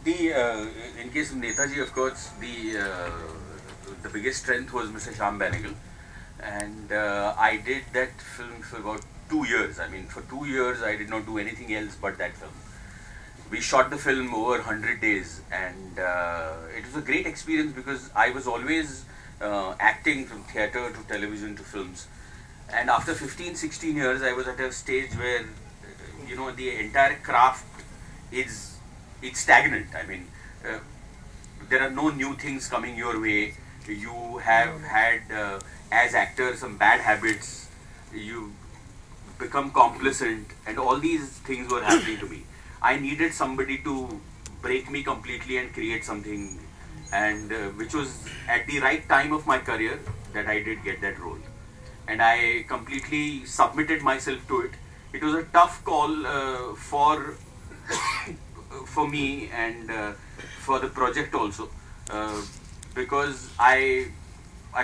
The in case of Netaji, of course, the biggest strength was Mr. Shyam Benegal, and I did that film for about 2 years. I mean, for 2 years, I did not do anything else but that film. We shot the film over 100 days, and it was a great experience because I was always acting from theatre to television to films. And after 15, 16 years, I was at a stage where, the entire craft is it's stagnant. I mean, uh, there are no new things coming your way. You have had, as actors, some bad habits. You become complacent, and all these things were happening to me. I needed somebody to break me completely and create something, and which was at the right time of my career that I did get that role, and I completely submitted myself to it. It was a tough call for me and for the project also, uh, because I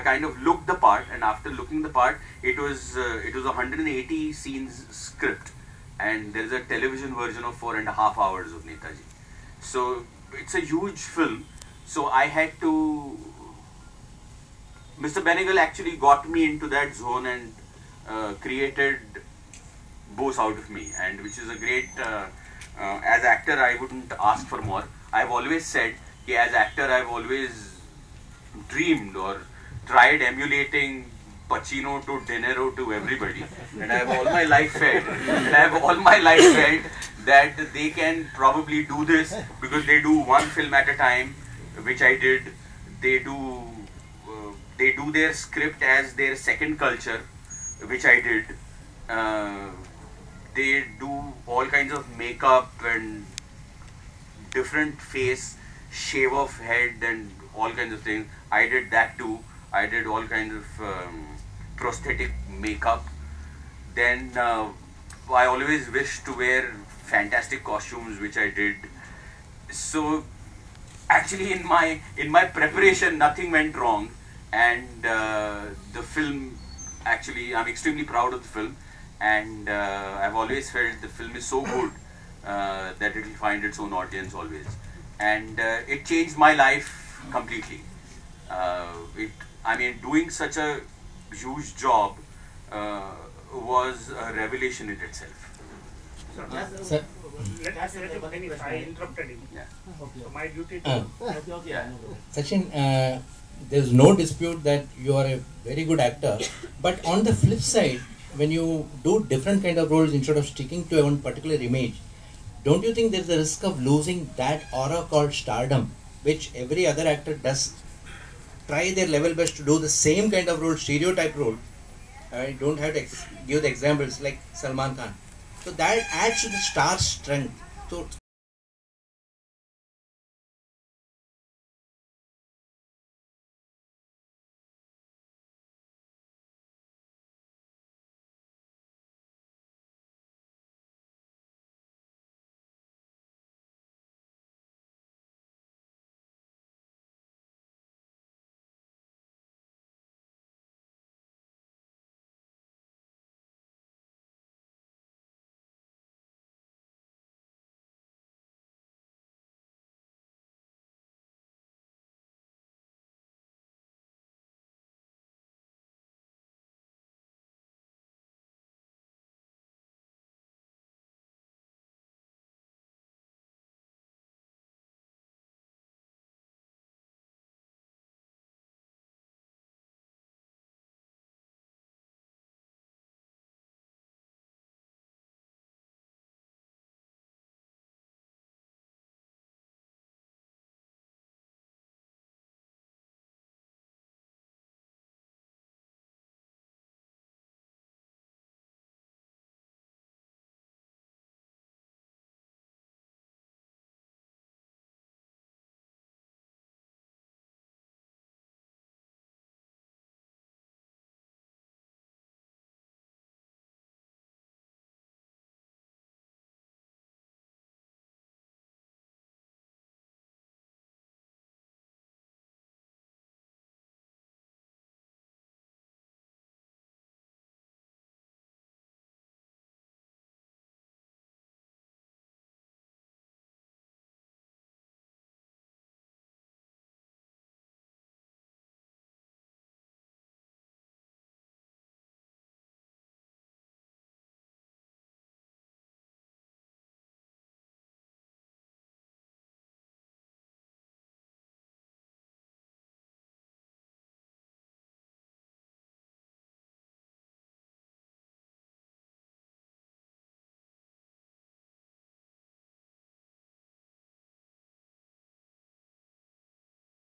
kind of looked the part, and after looking the part, it was a 180 scenes script, and there's a television version of 4.5 hours of Netaji. So it's a huge film. So I had to. Mr. Benegal actually got me into that zone and created both out of me, and which is a great. As actor, I wouldn't ask for more. I've always said, as actor, I've always dreamed or tried emulating Pacino to De Niro to everybody, and I have all my life felt, and I have all my life felt that they can probably do this because they do one film at a time, which I did. They do they do their script as their second culture, which I did. Uh, they do all kinds of makeup and different face, shave of head, and all kinds of things. I did that too. I did all kinds of prosthetic makeup. Then I always wished to wear fantastic costumes, which I did. So actually, in my preparation, nothing went wrong, and the film. Actually, I'm extremely proud of the film, and I've always felt the film is so good that it will find its own audience always, and it changed my life completely. It, I mean, doing such a huge job uh, was a revelation in itself. So Uh, now, sir, let him finish. I interrupted him. Yeah. So my duty uh, to. Yeah. Sachin, there's no dispute that you are a very good actor, but on the flip side, when you do different kind of roles instead of sticking to one particular image, don't you think there's a risk of losing that aura called stardom, which every other actor does try their level best to do the same kind of role, stereotype role? I don't have to give the examples like Salman Khan. So that adds to the star's strength. So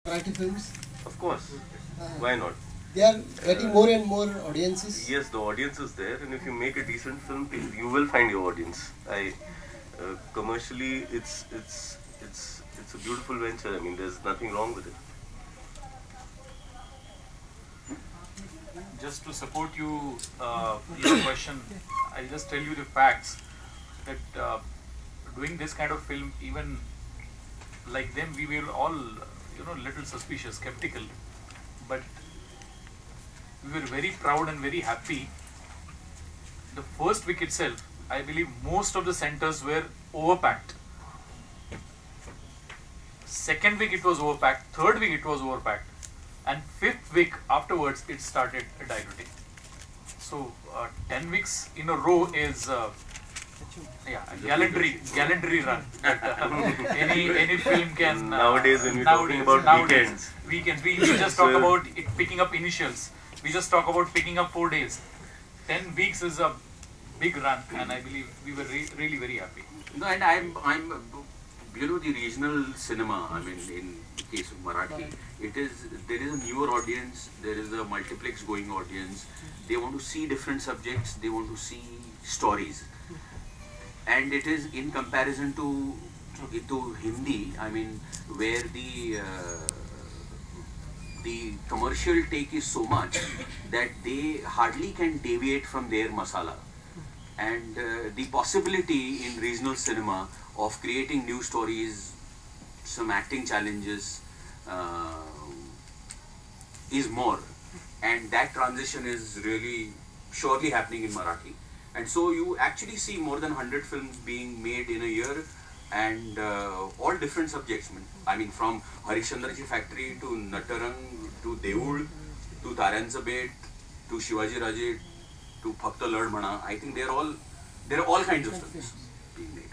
Marathi films? Of course. Why not? They are getting more and more audiences. Yes, the audience is there, and if you make a decent film, you will find your audience. Commercially, it's a beautiful venture. I mean, there's nothing wrong with it. Just to support you, your question, I'll just tell you the facts that doing this kind of film, even like them, we were all, little suspicious, skeptical, but we were very proud and very happy. The first week itself, I believe most of the centers were overpacked. Second week it was overpacked, third week it was overpacked, and fifth week afterwards it started diluting. So 10 weeks in a row is gallantry run that any film can. Nowadays, when we're talking about weekends, we just talk about it picking up initials. We just talk about picking up 4 days. 10 weeks is a big run, and I believe we were really very happy. No, and I'm the regional cinema. I mean, in the case of Marathi, there is a newer audience, there is a multiplex going audience. They want to see different subjects, they want to see stories, and it is in comparison to Hindi. I mean, where the commercial take is so much that they hardly can deviate from their masala, and the possibility in regional cinema of creating new stories, some acting challenges is more, and that transition is really surely happening in Marathi. And so you actually see more than 100 films being made in a year, and all different subjects. I mean, from Harishchandrachi Factory to Natarang to Deul to Taryanche Bait to Shivaji Raje to Phakta Lad Mana. I think there are all kinds of films being made.